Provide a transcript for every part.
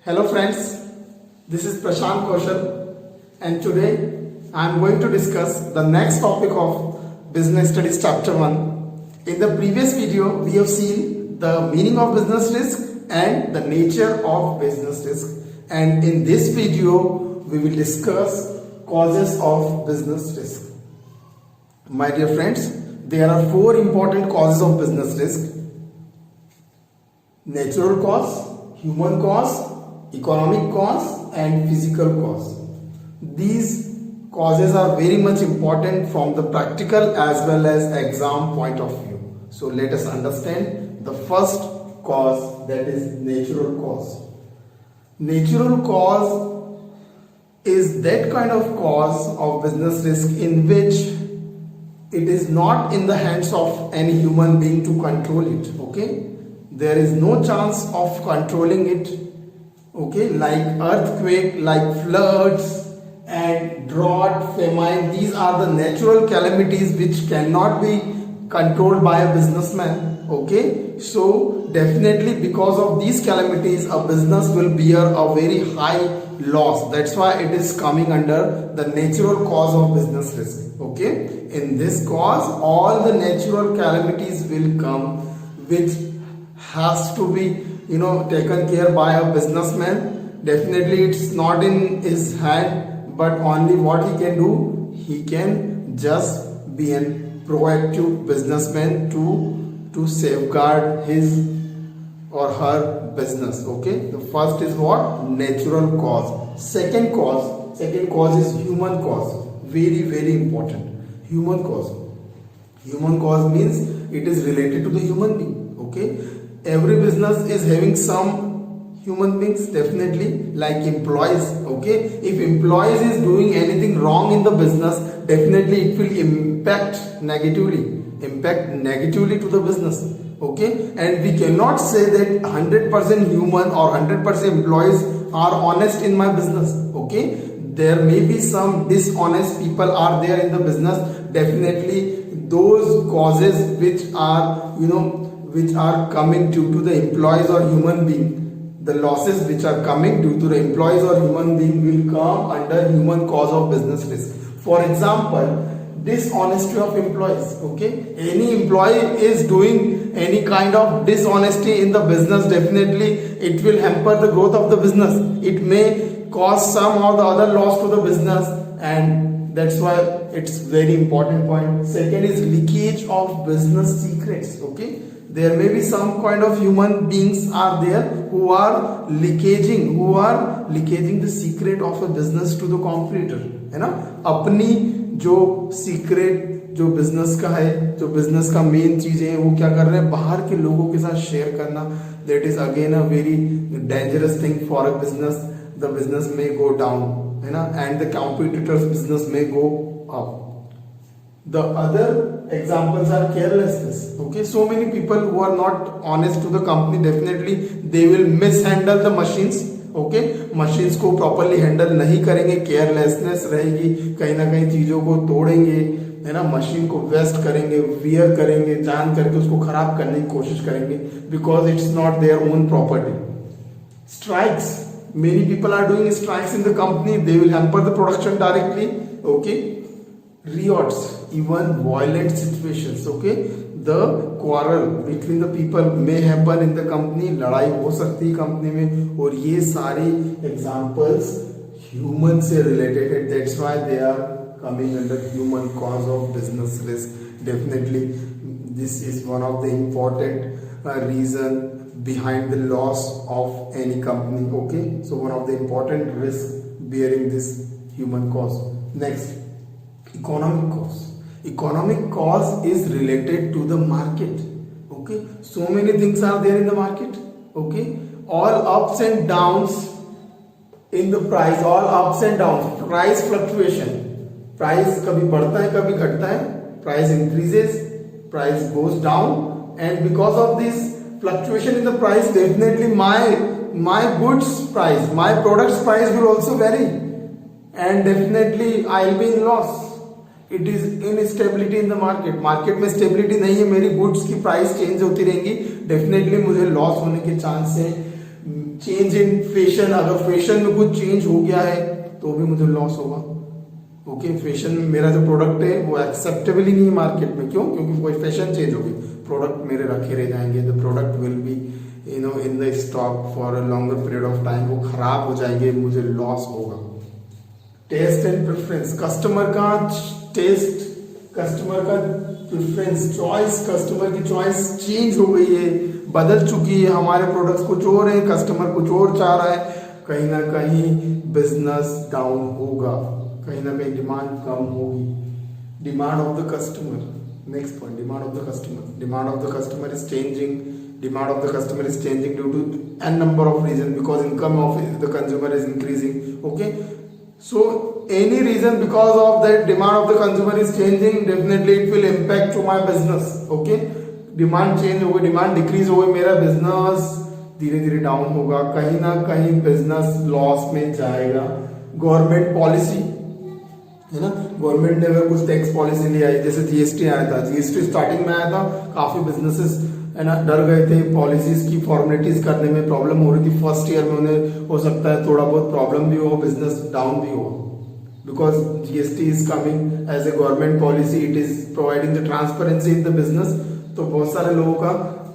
Hello friends, this is Prashant Kaushal and today I am going to discuss the next topic of Business Studies Chapter 1. In the previous video, we have seen the meaning of business risk and the nature of business risk, and in this video we will discuss causes of business risk. My dear friends, there are four important causes of business risk: natural cause, human cause, economic cause and physical cause. These causes are very much important from the practical as well as exam point of view. So let us understand the first cause, that is natural cause. Natural cause is that kind of cause of business risk in which it is not in the hands of any human being to control it. Okay, there is no chance of controlling it. Okay, like earthquake, like floods and drought, famine, these are the natural calamities which cannot be controlled by a businessman. Okay, so definitely because of these calamities a business will bear a very high loss. That's why it is coming under the natural cause of business risk. Okay, in this cause all the natural calamities will come which has to be taken care by a businessman. Definitely it's not in his hand, but only what he can do, he can just be a proactive businessman to safeguard his or her business. Okay, the first is what? Natural cause. Second cause is human cause. Very important. Human cause means it is related to the human being. Okay, every business is having some human beings, definitely, like employees. Okay, if employees is doing anything wrong in the business, definitely it will impact negatively to the business. Okay, and we cannot say that 100% human or 100% employees are honest in my business. Okay, there may be some dishonest people are there in the business. Definitely those causes which are coming due to the employees or human being, the losses which are coming due to the employees or human being will come under human cause of business risk. For example, dishonesty of employees. Okay, any employee is doing any kind of dishonesty in the business, definitely it will hamper the growth of the business. It may cause some or the other loss to the business, and that's why it's very important point. Second is leakage of business secrets. Okay, there may be some kind of human beings are there who are leakaging the secret of a business to the competitor. है ना, अपनी जो secret जो business का है, जो business का main चीजें हैं, वो क्या कर रहे हैं, बाहर के लोगों के साथ शेयर करना. That is again a very dangerous thing for a business. The business में गो डाउन, है ना, एंड द कॉम्पिटिटर्स बिजनेस में go up. The other examples are carelessness. Okay, so many people who are not honest to the company, definitely they will mishandle the machines. Okay, machines को properly handle नहीं करेंगे, carelessness रहेगी, कहीं ना कहीं चीजों को तोड़ेंगे, है ना, मशीन को वेस्ट करेंगे, वियर करेंगे, जान करके उसको खराब करने की कोशिश करेंगे, because it's not their own property. Strikes, many people are doing strikes in the company, they will hamper the production directly. Okay, riots, even violent situations. Okay, the quarrel between the people may happen in the company, लड़ाई हो सकती है company में, और ये सारे examples human से related है. That's why they are coming under human cause of business risk. Definitely this is one of the important reason behind the loss of any company. Okay, so one of the important risks bearing this human cause. Next, economic cause. Economic cause is related to the market. Okay, so many things are there in the market. Okay, all ups and downs in the price, all ups and downs, price fluctuation. Price कभी बढ़ता है, कभी घटता है. Price increases, price goes down, and because of this fluctuation in the price, definitely my goods price, my products price will also vary, and definitely I'll be in loss. It is instability in the market. Market में stability नहीं है, मेरी goods की price change होती रहेंगी, definitely मुझे loss होने के चांस है. चेंज इन फैशन, अगर फैशन में कुछ चेंज हो गया है तो भी मुझे लॉस होगा। ओके, फैशन में मेरा जो प्रोडक्ट है वो एक्सेप्टेबल ही नहीं है मार्केट में। क्यों? क्योंकि कोई फैशन चेंज होगी, प्रोडक्ट मेरे रखे रह जाएंगे, the product will be in the stock for a longer period of time, वो खराब हो जाएंगे, मुझे लॉस होगा। टेस्ट एंड प्रेफरेंस, कस्टमर का टेस्ट, कस्टमर का प्रेफरेंस, चॉइस, कस्टमर की चॉइस चेंज हो गई है, बदल चुकी है। हमारे प्रोडक्ट्स कुछ और है, कस्टमर कुछ और चाह रहा है, कहीं ना कहीं बिजनेस डाउन होगा, कहीं ना कहीं डिमांड कम होगी। Demand of the customer, next point, demand of the customer. Demand of the customer is changing, demand of the customer is changing due to n number of reasons, because income of the consumer is increasing. Okay, so any reason because of that demand of the consumer is changing, definitely it will impact to my business. Okay, demand change हो गई, demand decrease हो गई, मेरा business धीरे धीरे down होगा, कहीं ना कहीं बिजनेस लॉस में जाएगा। गवर्नमेंट पॉलिसी है ना, गवर्नमेंट ने अगर कुछ टैक्स पॉलिसी ले आई, जैसे जीएसटी आया था, जीएसटी स्टार्टिंग में आया था, काफी बिजनेसेस है ना डर गए थे, पॉलिसीज की फॉर्मेलिटीज करने में प्रॉब्लम हो रही थी। फर्स्ट ईयर में उन्हें हो सकता है थोड़ा बहुत प्रॉब्लम भी हो, बिजनेस डाउन भी हो, because GST is coming as a government policy, it is providing the transparency in the business. तो बहुत सारे लोगों का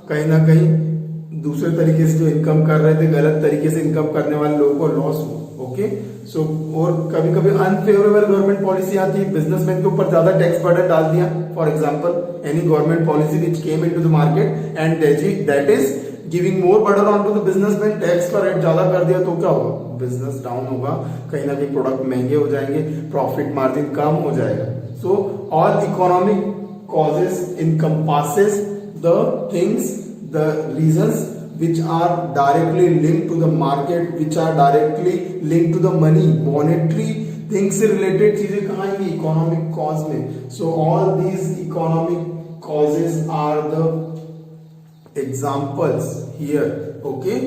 कहीं ना कहीं दूसरे तरीके से जो इनकम कर रहे थे, गलत तरीके से इनकम करने वाले लोगों को लॉस हो। ओके, सो और कभी कभी अनफेवरेबल गवर्नमेंट पॉलिसी आती है, बिजनेसमैन के ऊपर ज्यादा टैक्स बर्डन डाल दिया। For example, any government policy which came into the market and that is giving more burden on to the businessman, tax का रेट ज्यादा कर दिया, तो क्या होगा? बिजनेस डाउन होगा, कहीं ना कहीं प्रोडक्ट महंगे हो जाएंगे, प्रॉफिट मार्जिन कम हो जाएगा। So all economic causes encompasses the things, the reasons which are directly linked to the market, which are directly linked to the money, monetary things से related चीजें कहाँ आएंगी? इकोनॉमिक कॉज में। So all these economic causes are the examples here, okay,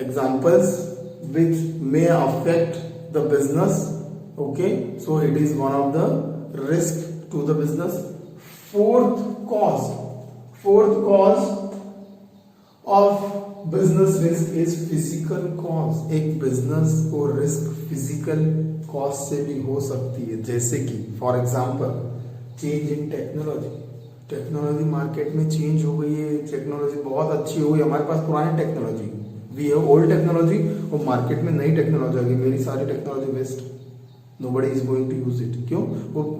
examples which may affect the business. Okay, so it is one of the risk to the business. Fourth cause of business risk is physical cause. एक business को risk physical cause से भी हो सकती है, जैसे कि for example change in technology. Technology market में चेंज हो गई है, टेक्नोलॉजी बहुत अच्छी हो गई, हमारे पास पुरानी technology, we have old technology, और मार्केट में नई टेक्नोलॉजी आ गई, मेरी सारी technology waste, nobody is going to use it. क्यों?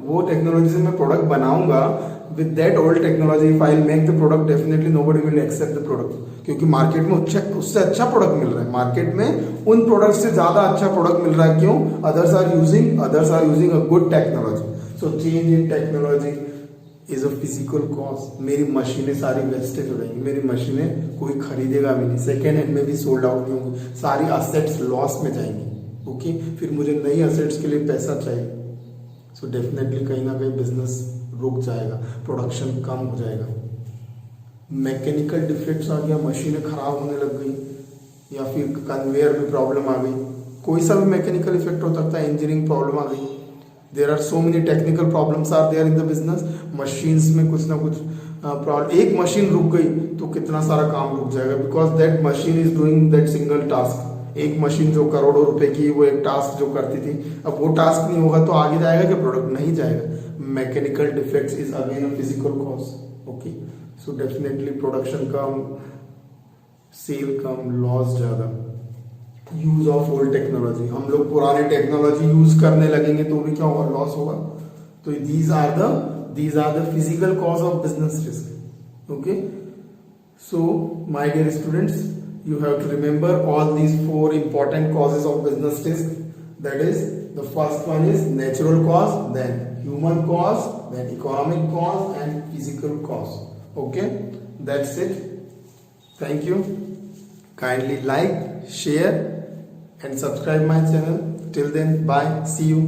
वो टेक्नोलॉजी से मैं प्रोडक्ट बनाऊंगा, with that old technology if I'll make the product, definitely nobody will accept the product, क्योंकि मार्केट में उससे अच्छा प्रोडक्ट मिल रहा है, मार्केट में उन प्रोडक्ट से ज्यादा अच्छा प्रोडक्ट मिल रहा है। क्यों? others are using a good technology. So change in technology is a physical cause. मेरी मशीनें सारी वेस्टेज हो जाएंगी, मेरी मशीनें कोई खरीदेगा भी नहीं, सेकेंड हैंड में भी सोल्ड आउट नहीं होंगी, सारी असेट्स लॉस में जाएंगी। ओके, फिर मुझे नई असेट्स के लिए पैसा चाहिए, सो डेफिनेटली कहीं ना कहीं बिजनेस रुक जाएगा, प्रोडक्शन कम हो जाएगा। मैकेनिकल डिफेक्ट्स आ गया, मशीनें खराब होने लग गई, या फिर कन्वेयर में प्रॉब्लम आ गई, कोई सा भी मैकेनिकल इफेक्ट हो सकता है, इंजीनियरिंग प्रॉब्लम आ गई। There are so many technical problems are there in the business. Machines में कुछ ना कुछ प्रॉब्लम, एक मशीन रुक गई तो कितना सारा काम रुक जाएगा, because that machine is doing that single task. एक मशीन जो करोड़ों रुपए की, वो एक टास्क जो करती थी, अब वो टास्क नहीं होगा तो आगे जाएगा कि प्रोडक्ट नहीं जाएगा। Mechanical defects is again a physical cause. Okay, so definitely production कम, सेल कम, लॉस ज्यादा। यूज ऑफ ओल्ड टेक्नोलॉजी, हम लोग पुराने टेक्नोलॉजी यूज करने लगेंगे तो भी क्या होगा? लॉस होगा। तो these are the physical cause of business risk. Okay, so my dear students, you have to remember all these 4 important causes of business risk. That is, the first one is natural cause, then human cause, then economic cause, and physical cause. Okay, that's it. Thank you. Kindly like, share and subscribe my channel. Till then, bye, see you.